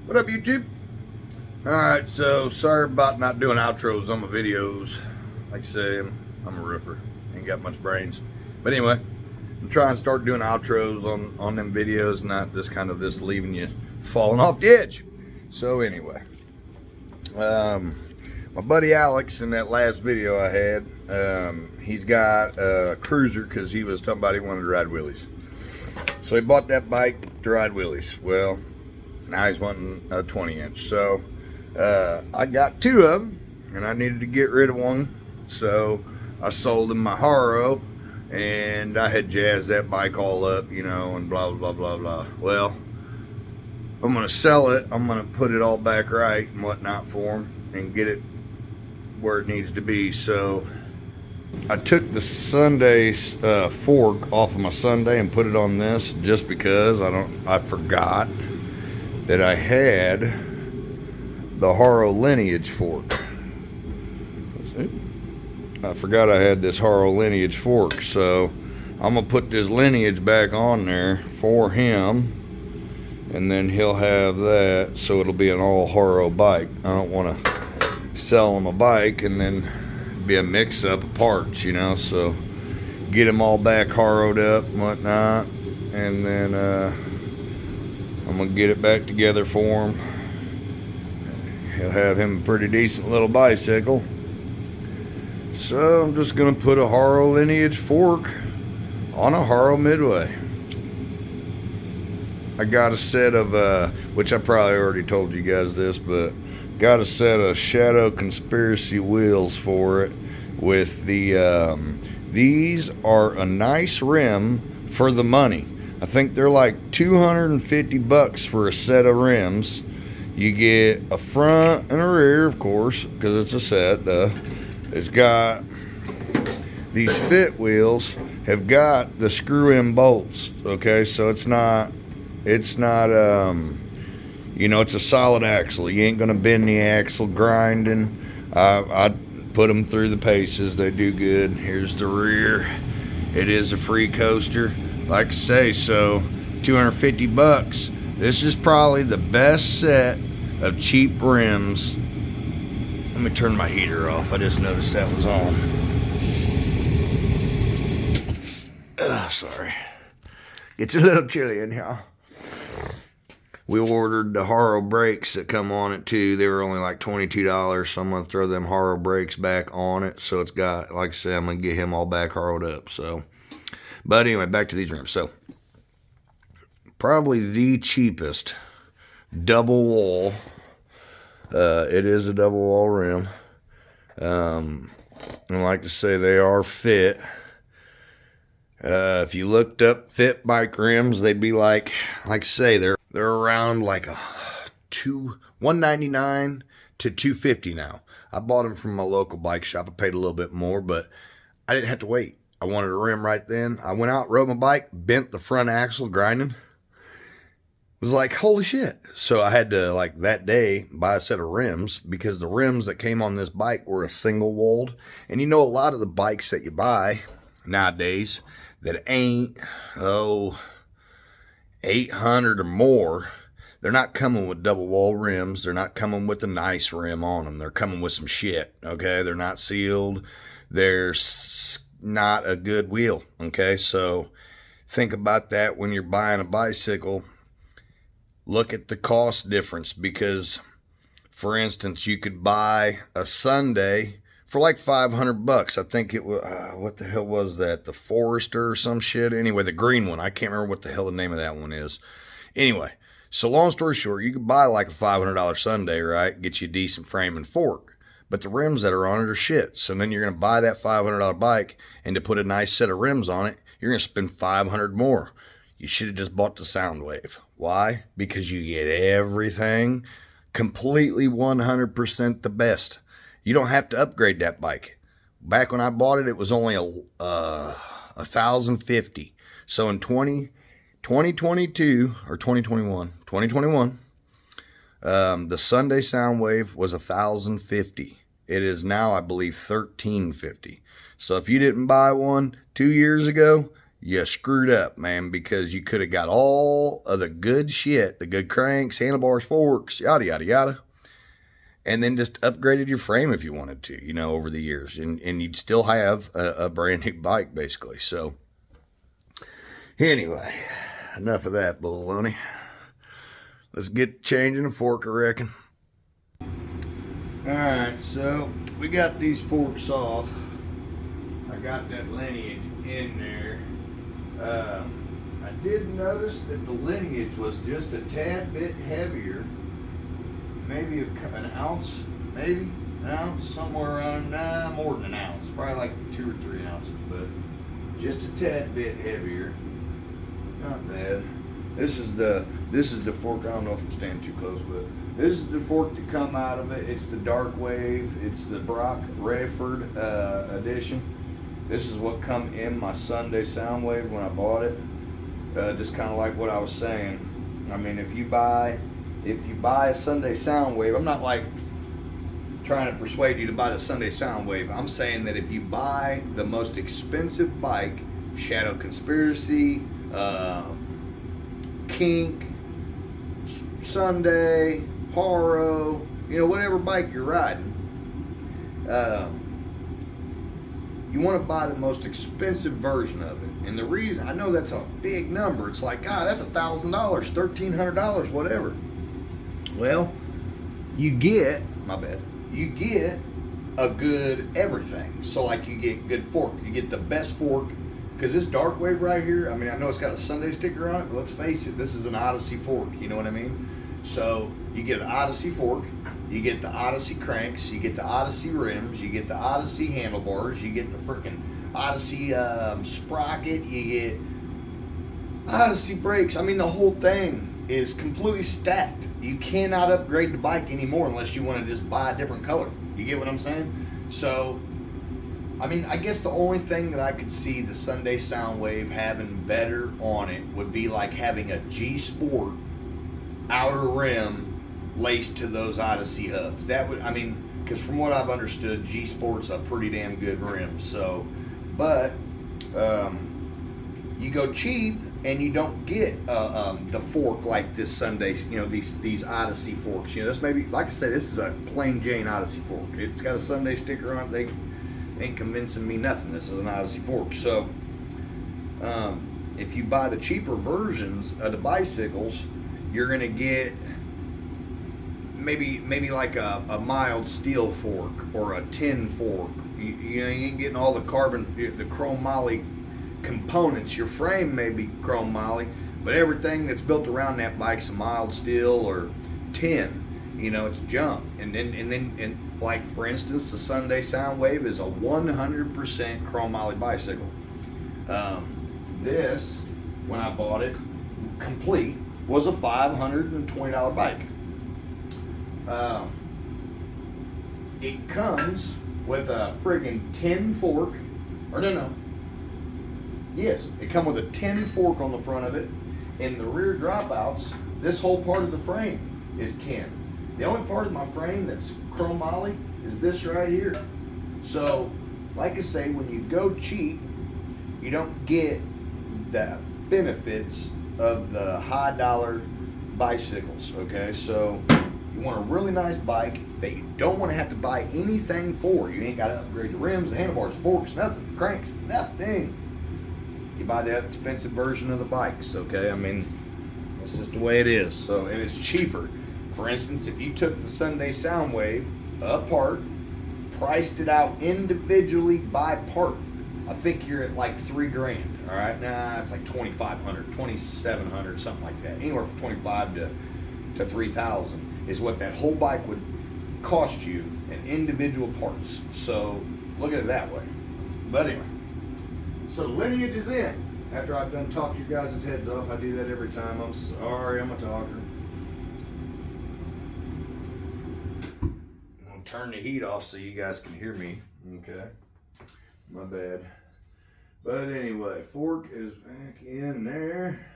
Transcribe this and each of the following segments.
What up, YouTube? Alright, so sorry about not doing outros on my videos. Like I say, I'm a roofer. Ain't got much brains. But anyway, I'm trying to start doing outros on them videos, not just leaving you falling off the edge. So anyway, my buddy Alex in that last video I had, he's got a cruiser because he was talking about he wanted to ride wheelies. So he bought that bike to ride wheelies. Well, now he's wanting a 20-inch. So I got two of them, and I needed to get rid of one. So I sold him my Haro, and I had jazzed that bike all up, you know, and blah, blah, blah, blah. Well, I'm going to sell it. I'm going to put it all back right and whatnot for him and get it where it needs to be. So I took the Sunday fork off of my Sunday and put it on this just because I forgot that I had the Haro lineage fork. I forgot I had this Haro lineage fork, so I'm gonna put this lineage back on there for him, and then he'll have that, so it'll be an all Haro bike. I don't want to sell him a bike and then be a mix-up of parts, you know. So get him all back Haro'd up and whatnot, and then I'm gonna get it back together for him. He'll have him a pretty decent little bicycle. So I'm just gonna put a Haro lineage fork on a Haro Midway. I got a set of which I probably already told you guys this, but got a set of Shadow Conspiracy wheels for it with the these are a nice rim for the money. I think they're like 250 bucks for a set of rims. You get a front and a rear, of course, because it's a set. It's got these fit wheels have got the screw-in bolts. Okay, so it's not you know, it's a solid axle. You ain't gonna bend the axle grinding. I put them through the paces. They do good. Here's the rear. It is a free coaster, like I say. So 250 bucks. This is probably the best set of cheap rims. Let me turn my heater off. I just noticed that was on. Sorry. It's a little chilly in here. We ordered the Haro brakes that come on it too. They were only like $22, so I'm going to throw them Haro brakes back on it. So it's got, like I said, I'm going to get him all back Haro'd up. So, but anyway, back to these rims. So, probably the cheapest double wall. It is a double wall rim. And like to say, they are fit. If you looked up fit bike rims, they'd be like I say, they're around like $199 to $250 now. I bought them from my local bike shop. I paid a little bit more, but I didn't have to wait. I wanted a rim right then. I went out, rode my bike, bent the front axle, grinding. Was like, holy shit. So I had to, like, that day buy a set of rims, because the rims that came on this bike were a single walled. And you know, a lot of the bikes that you buy nowadays that ain't 800 or more, they're not coming with double wall rims. They're not coming with a nice rim on them. They're coming with some shit. Okay, they're not sealed. They're not a good wheel. Okay, so think about that when you're buying a bicycle. Look at the cost difference, because, for instance, you could buy a Sunday for like 500 bucks. I think it was, what the hell was that? The Forester or some shit? Anyway, the green one. I can't remember what the hell the name of that one is. Anyway, so long story short, you could buy like a $500 Sunday, right? Get you a decent frame and fork. But the rims that are on it are shit. So then you're going to buy that $500 bike, and to put a nice set of rims on it, you're going to spend $500 more. You should have just bought the Soundwave. Why? Because you get everything completely 100% the best. You don't have to upgrade that bike. Back when I bought it, it was only $1,050. So in 2022 or 2021, the Sunday Soundwave was $1,050. It is now, I believe, $1,350. So if you didn't buy one 2 years ago, you screwed up, man, because you could have got all of the good shit, the good cranks, handlebars, forks, yada, yada, yada, and then just upgraded your frame if you wanted to, you know, over the years. And you'd still have a brand new bike, basically. So, anyway, enough of that baloney. Let's get changing the fork, I reckon. Alright, so we got these forks off. I got that lineage in there. I did notice that the lineage was just a tad bit heavier. Maybe an ounce, maybe an ounce, somewhere around, more than an ounce. Probably like 2 or 3 ounces, but just a tad bit heavier. Not bad. This is the fork. I don't know if I'm standing too close, but this is the fork to come out of it. It's the Dark Wave. It's the Brock Redford edition. This is what come in my Sunday Soundwave when I bought it. Just kind of like what I was saying. I mean, if you buy a Sunday Soundwave, I'm not like trying to persuade you to buy the Sunday Soundwave. I'm saying that if you buy the most expensive bike, Shadow Conspiracy, Kink, Sunday, Haro, you know, whatever bike you're riding, you want to buy the most expensive version of it. And the reason, I know that's a big number. It's like, God, that's $1,000, $1,300, whatever. Well, you get a good everything. So like you get good fork, you get the best fork. Because this Dark Wave right here, I mean, I know it's got a Sunday sticker on it, but let's face it, this is an Odyssey fork, you know what I mean? So you get an Odyssey fork, you get the Odyssey cranks, you get the Odyssey rims, you get the Odyssey handlebars, you get the freaking Odyssey sprocket, you get Odyssey brakes. I mean, the whole thing is completely stacked. You cannot upgrade the bike anymore unless you want to just buy a different color. You get what I'm saying? So, I mean, I guess the only thing that I could see the Sunday Soundwave having better on it would be like having a G Sport outer rim laced to those Odyssey hubs. That would, I mean, because from what I've understood, G Sport's a pretty damn good rim. So, but you go cheap and you don't get the fork like this Sunday. You know, these Odyssey forks. You know, this maybe, like I said, this is a plain Jane Odyssey fork. It's got a Sunday sticker on it. They ain't convincing me nothing. This is an Odyssey fork. So, if you buy the cheaper versions of the bicycles, you're gonna get maybe like a mild steel fork or a tin fork. You know, you ain't getting all the the chrome moly components. Your frame may be chrome moly, but everything that's built around that bike's a mild steel or tin. You know, it's junk. And like for instance, the Sunday Soundwave is a 100% chrome moly bicycle. This, when I bought it complete, was a $520 bike. It comes with a friggin' tin fork, or no. Yes, it comes with a tin fork on the front of it. In the rear dropouts, this whole part of the frame is tin. The only part of my frame that's chrome moly is this right here. So, like I say, when you go cheap, you don't get the benefits of the high dollar bicycles, okay? So, you want a really nice bike that you don't want to have to buy anything for. You ain't got to upgrade the rims, the handlebars, the forks, nothing, the cranks, nothing. You buy the expensive version of the bikes, okay? I mean, that's just the way it is. So, and it's cheaper. For instance, if you took the Sunday Soundwave apart, priced it out individually by part, I think you're at like $3,000. All right, nah, it's like $2,500, $2,700, something like that. Anywhere from $2,500 to $3,000 is what that whole bike would cost you in individual parts. So look at it that way. But anyway, so the lineage is in. After I've done talk your guys' heads off, I do that every time. I'm sorry, I'm a talker. I'm gonna turn the heat off so you guys can hear me. Okay, my bad. But anyway, fork is back in there.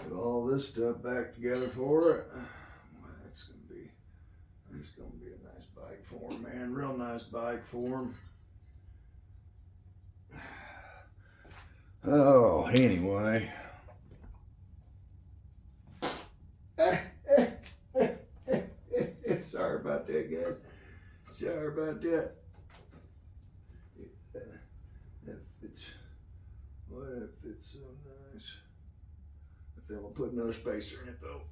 Put all this stuff back together for it. Well, that's gonna be a nice bike for him, man. Real nice bike for him. Oh, anyway. Sorry about that, guys. Sorry about that. What if it's so nice? If they will put another spacer in it, though.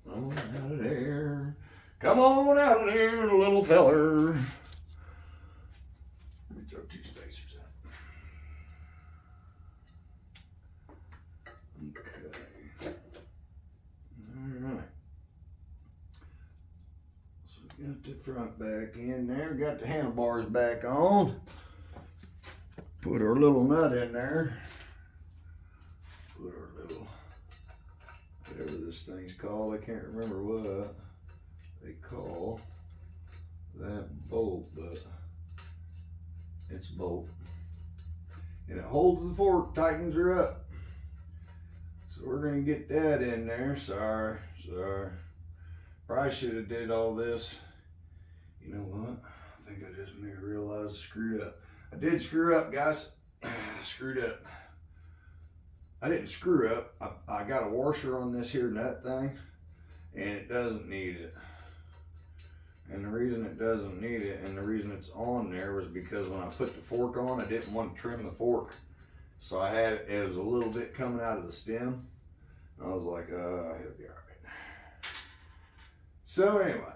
Come on out of there. Come on out of there, little feller. Let me throw 2 spacers out. Okay. Alright. So we got the front back in there. Got the handlebars back on. Put our little nut in there. Put our little, whatever this thing's called, I can't remember what they call that bolt, but it's a bolt. And it holds the fork, tightens her up. So we're gonna get that in there. Sorry. Probably should have did all this. You know what? I think I just made me realize I screwed up. I did screw up, guys. I screwed up. I didn't screw up. I got a washer on this here nut thing, and it doesn't need it. And the reason it doesn't need it, and the reason it's on there, was because when I put the fork on, I didn't want to trim the fork. So it was a little bit coming out of the stem. I was like, it'll be all right. So anyway,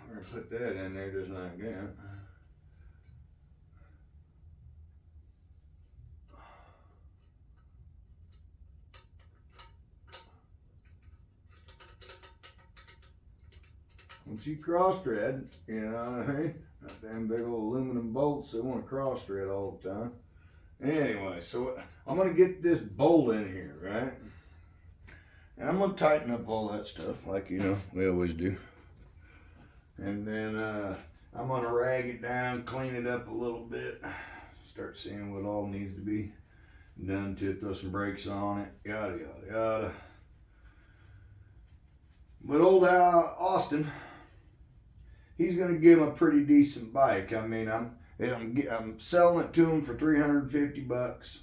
we're gonna put that in there just like that. Once you cross thread, you know what I mean? That damn big old aluminum bolts, they want to cross thread all the time. Anyway, so I'm going to get this bolt in here, right? And I'm going to tighten up all that stuff like, you know, we always do. And then I'm going to rag it down, clean it up a little bit, start seeing what all needs to be done to it, throw some brakes on it, yada, yada, yada. But old Austin, he's going to give him a pretty decent bike. I mean, I'm selling it to him for $350.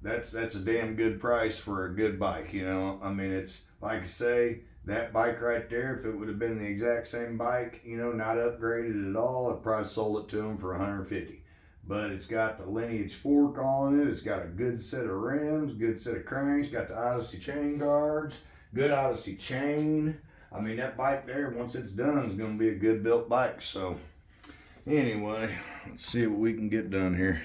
That's a damn good price for a good bike, you know. I mean, it's like I say, that bike right there, if it would have been the exact same bike, you know, not upgraded at all, I'd probably sold it to him for $150. But it's got the Lineage fork on it. It's got a good set of rims, good set of cranks, got the Odyssey chain guards, good Odyssey chain. I mean, that bike there, once it's done, is going to be a good built bike. So anyway, let's see what we can get done here.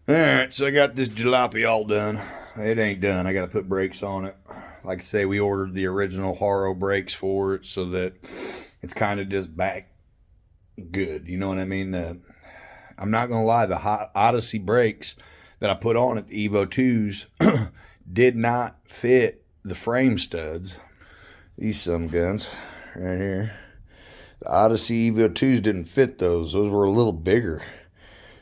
All right, so I got this jalopy all done. It ain't done. I got to put brakes on it. Like I say, we ordered the original Haro brakes for it so that it's kind of just back good. You know what I mean? I'm not going to lie, the hot Odyssey brakes that I put on at the Evo 2s did not fit the frame studs. These some guns right here. The Odyssey Evo 2s didn't fit those. Those were a little bigger.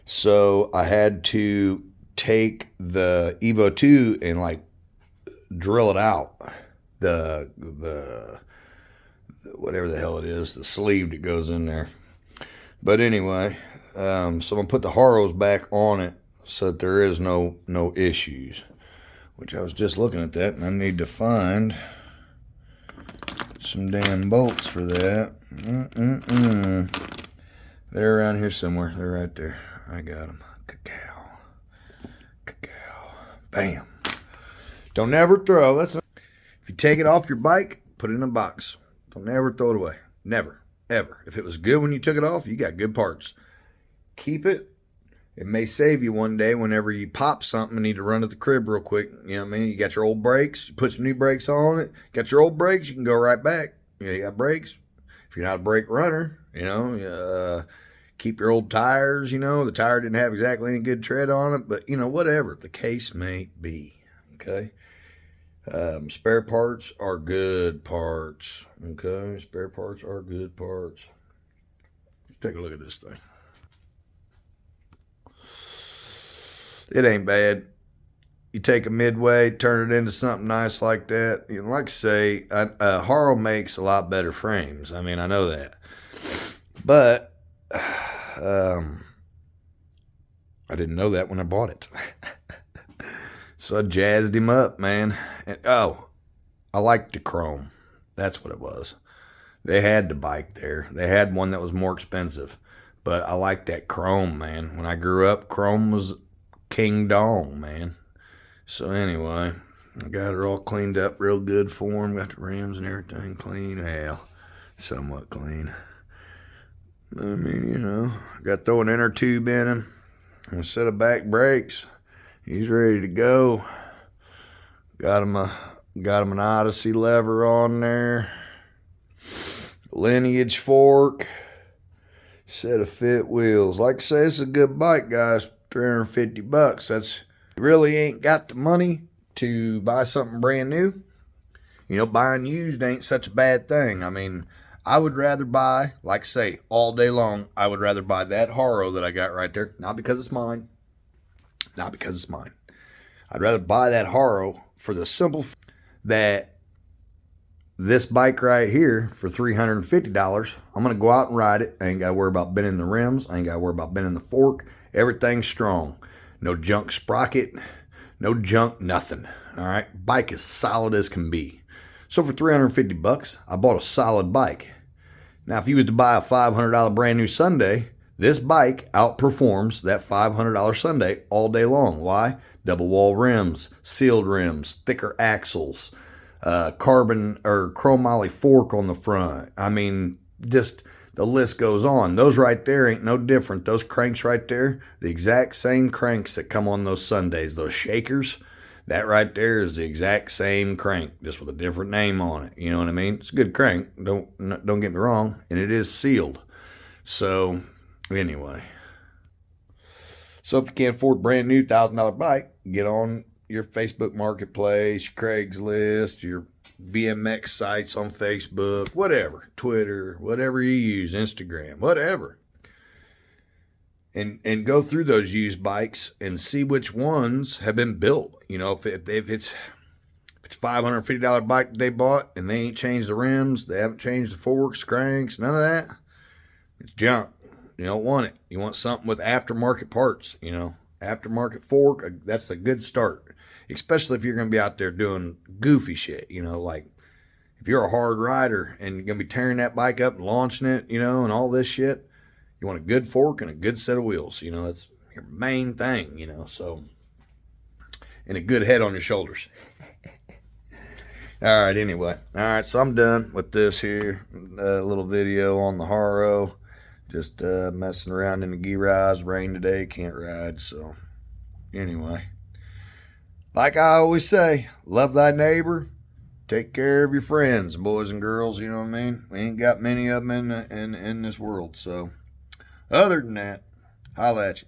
So I had to take the Evo 2 and like drill it out. The whatever the hell it is, the sleeve that goes in there. But anyway, so I'm gonna put the Haros back on it so that there is no issues. Which I was just looking at that, and I need to find some damn bolts for that. They're around here somewhere. They're right there. I got them. Cacao. Bam. Don't ever throw. If you take it off your bike, put it in a box. Don't ever throw it away. Never. Ever. If it was good when you took it off, you got good parts. Keep it. It may save you one day whenever you pop something and need to run to the crib real quick. You know what I mean? You got your old brakes. You put some new brakes on it. Got your old brakes. You can go right back. You got brakes. If you're not a brake runner, you know, keep your old tires. You know, the tire didn't have exactly any good tread on it. But, you know, whatever the case may be. Okay? Spare parts are good parts. Okay? Spare parts are good parts. Let's take a look at this thing. It ain't bad. You take a Midway, turn it into something nice like that. You know, like I say, Haro makes a lot better frames. I mean, I know that. But I didn't know that when I bought it. So I jazzed him up, man. And oh, I liked the chrome. That's what it was. They had the bike there. They had one that was more expensive. But I liked that chrome, man. When I grew up, chrome was king dong, man. So anyway, I got her all cleaned up real good for him. Got the rims and everything clean. Well, somewhat clean. I mean, you know, got to throw an inner tube in him and a set of back brakes. He's ready to go. Got him an Odyssey lever on there. Lineage fork. Set of fit wheels. Like I say, it's a good bike, guys. $350. That's really ain't got the money to buy something brand new. You know, buying used ain't such a bad thing. I mean, I would rather buy, like I say, all day long, I would rather buy that Haro that I got right there. Not because it's mine. Not because it's mine. I'd rather buy that Haro for the simple that this bike right here for $350, I'm going to go out and ride it. I ain't got to worry about bending the rims. I ain't got to worry about bending the fork. Everything's strong. No junk sprocket. No junk nothing. All right. Bike is solid as can be. So for $350, I bought a solid bike. Now, if you was to buy a $500 brand new Sunday, this bike outperforms that $500 Sunday all day long. Why? Double wall rims, sealed rims, thicker axles, carbon or chromoly fork on the front. I mean, just the list goes on. Those right there ain't no different. Those cranks right there, the exact same cranks that come on those Sundays, those shakers. That right there is the exact same crank, just with a different name on it. You know what I mean? It's a good crank. Don't get me wrong, and it is sealed. So anyway, so if you can't afford a brand new $1,000 bike, get on your Facebook Marketplace, your Craigslist, your BMX sites on Facebook, whatever, Twitter, whatever you use, Instagram, whatever. And go through those used bikes and see which ones have been built. You know, if it's $550 bike that they bought and they ain't changed the rims, they haven't changed the forks, cranks, none of that, it's junk. You don't want it. You want something with aftermarket parts, you know. Aftermarket fork, that's a good start. Especially if you're going to be out there doing goofy shit, you know, like if you're a hard rider and you're going to be tearing that bike up and launching it, you know, and all this shit, you want a good fork and a good set of wheels, you know, that's your main thing, you know, so, and a good head on your shoulders. All right, anyway. All right, so I'm done with this here little video on the Haro. Just messing around in the garage. Rain today, can't ride, so anyway. Like I always say, love thy neighbor, take care of your friends, boys and girls, you know what I mean? We ain't got many of them in this world, so other than that, holla at you.